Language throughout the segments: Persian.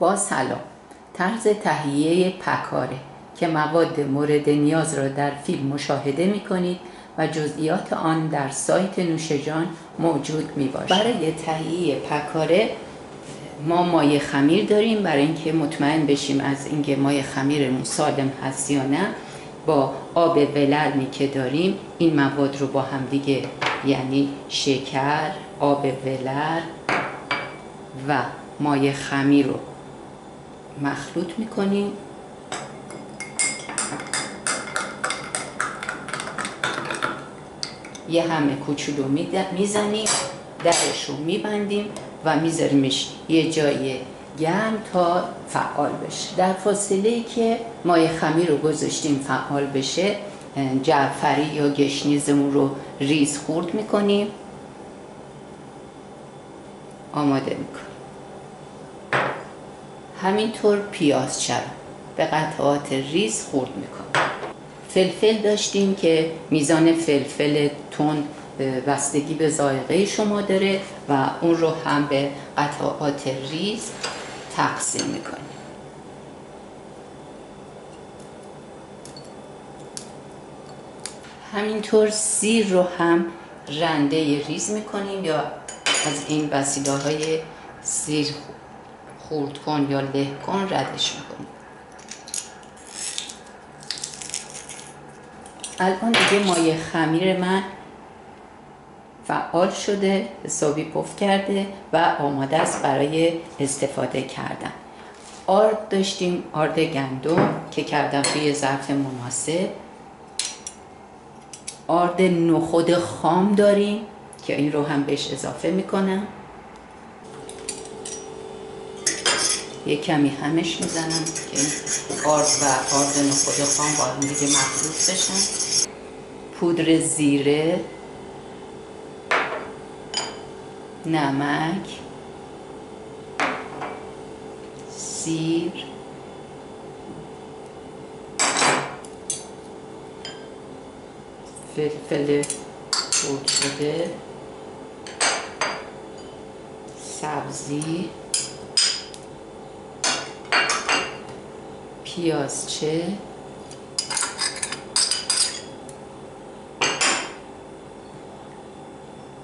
با سلام. طرز تهیه پکاره که مواد مورد نیاز را در فیلم مشاهده می کنید و جزئیات آن در سایت نوشجان موجود می باشد. برای تهیه پکاره ما مایع خمیر داریم. برای اینکه مطمئن بشیم از اینکه مایع خمیرمون سالم هست یا نه، با آب ولرمی که داریم این مواد رو با هم دیگه، یعنی شکر، آب ولر و مایع خمیر رو مخلوط میکنیم. یه همه کوچولو میزنیم، درش رو میبندیم و میذاریمش یه جای گرم تا فعال بشه. در فاصله‌ای که مایع خمیر رو گذاشتیم فعال بشه، جعفری یا گشنیزمون رو ریز خورد میکنیم، آماده میکنیم. همینطور پیاز چرب به قطعات ریز خورد میکنیم. فلفل داشتیم که میزان فلفل تند بستگی به ذائقه شما داره و اون رو هم به قطعات ریز تقسیم میکنیم. همینطور سیر رو هم رنده ریز میکنیم یا از این وسیله‌های سیر خورد کن یا له کن ردش میکنیم. الان دیگه مایع خمیر من فعال شده، حسابی پف کرده و آماده است برای استفاده کردن. آرد داشتیم، آرد گندم که کردم توی ظرف مناسب. آرد نخود خام داریم که این رو هم بهش اضافه میکنم. یک کمی همش میزنم که آرد و آرد نخود خام با هم دیگه مخلوط بشن. پودر زیره، نمک، سیر، فلفل خرد شده، سبزی، پیازچه،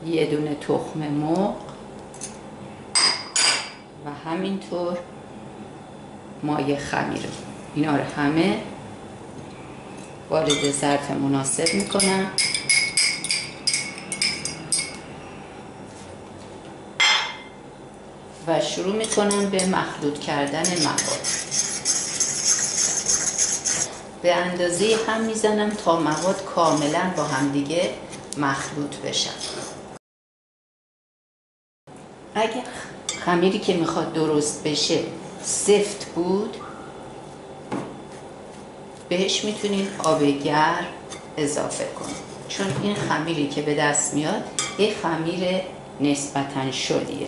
یه دونه تخم مرغ و همینطور مایع خمیر. اینا رو همه وارد ظرف مناسب میکنم و شروع میکنم به مخلوط کردن مواد. به اندازه هم میزنم تا مواد کاملا با هم دیگه مخلوط بشن. اگر خمیری که میخواد درست بشه سفت بود، بهش میتونید آب گرم اضافه کنید، چون این خمیری که به دست میاد یه خمیر نسبتاً شلیه.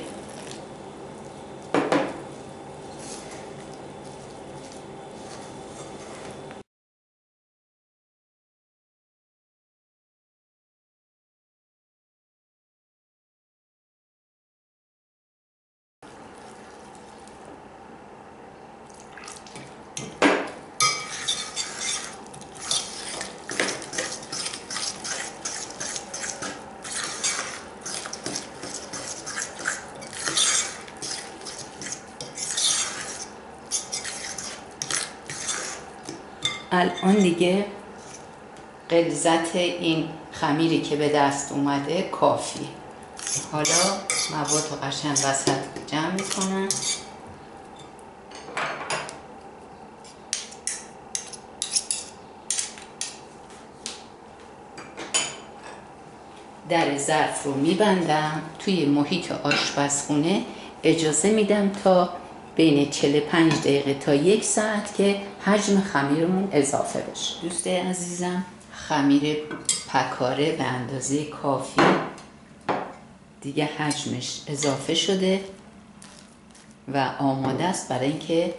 الان دیگه غلظت این خمیری که به دست اومده کافیه. حالا مواد رو قشنگ وسط جمع میکنم. در ظرف رو میبندم. توی محیط آشپزخونه اجازه میدم تا بین 45 دقیقه تا 1 ساعت که حجم خمیرمون اضافه بشه. دوست عزیزم، خمیر پکاره به اندازه کافی دیگه حجمش اضافه شده و آماده است برای اینکه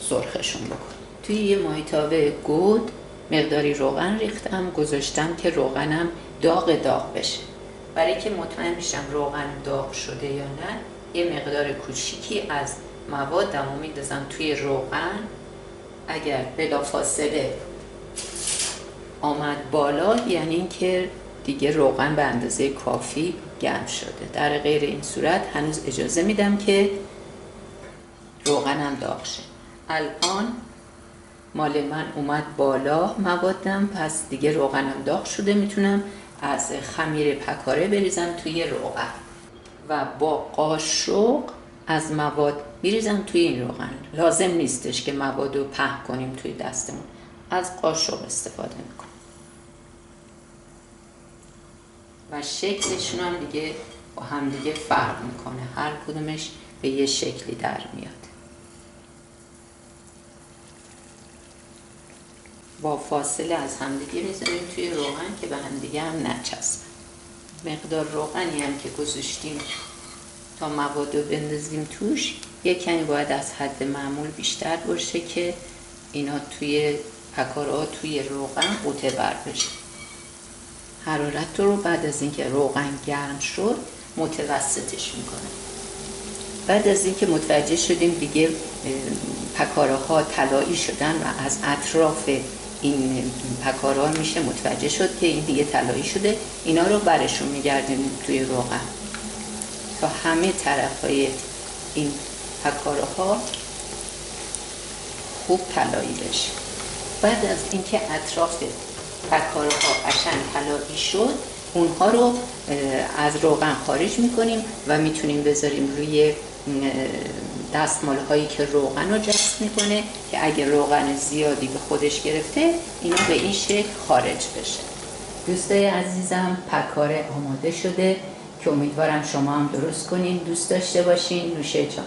سرخشون بکنم. توی یه مایتابه گود مقداری روغن ریختم، گذاشتم که روغنم داغ بشه. برای که مطمئن بشم روغن داغ شده یا نه، یه مقدار کوچیکی از موادم رو میندازم توی روغن. اگر بلافاصله آمد بالا یعنی اینکه دیگه روغن به اندازه کافی گرم شده. در غیر این صورت هنوز اجازه میدم که روغنم داغ شه. الان مال من اومد بالا موادم، پس دیگه روغنم داغ شده. میتونم از خمیر پکاره بریزم توی روغن و با قاشق از مواد میریزم توی این روغن. لازم نیستش که مواد رو پهن کنیم توی دستمون، از قاشق استفاده میکنم و شکلشون هم دیگه با هم دیگه فرق میکنه، هر کدومش به یه شکلی در میاد. با فاصله از همدیگه میذاریم توی روغن که به همدیگه هم نچسبن. مقدار روغنی هم که گذاشتیم تا مواد رو بندازیم توش یک کمی باید از حد معمول بیشتر باشه که اینا توی پکاره‌ها توی روغن قوطه بر بشه. حرارت رو بعد از اینکه روغن گرم شد متوسطش میکنه. بعد از اینکه متوجه شدیم دیگه پکاره‌ها طلایی شدن و از اطراف این پکاره‌ها میشه متوجه شد که این دیگه طلایی شده، اینا رو برشون میگردیم توی روغن تا همه طرفای این پکاره‌ها خوب طلایی بشه. بعد از اینکه اطراف پکاره‌ها قشنگ طلایی شد اونها رو از روغن خارج میکنیم و میتونیم بذاریم روی دستمال هایی که روغن رو جذب میکنه که اگه روغن زیادی به خودش گرفته اینا به این شکل خارج بشه. دوستای عزیزم پکاره آماده شده که امیدوارم شما هم درست کنین، دوست داشته باشین. نوشه جان.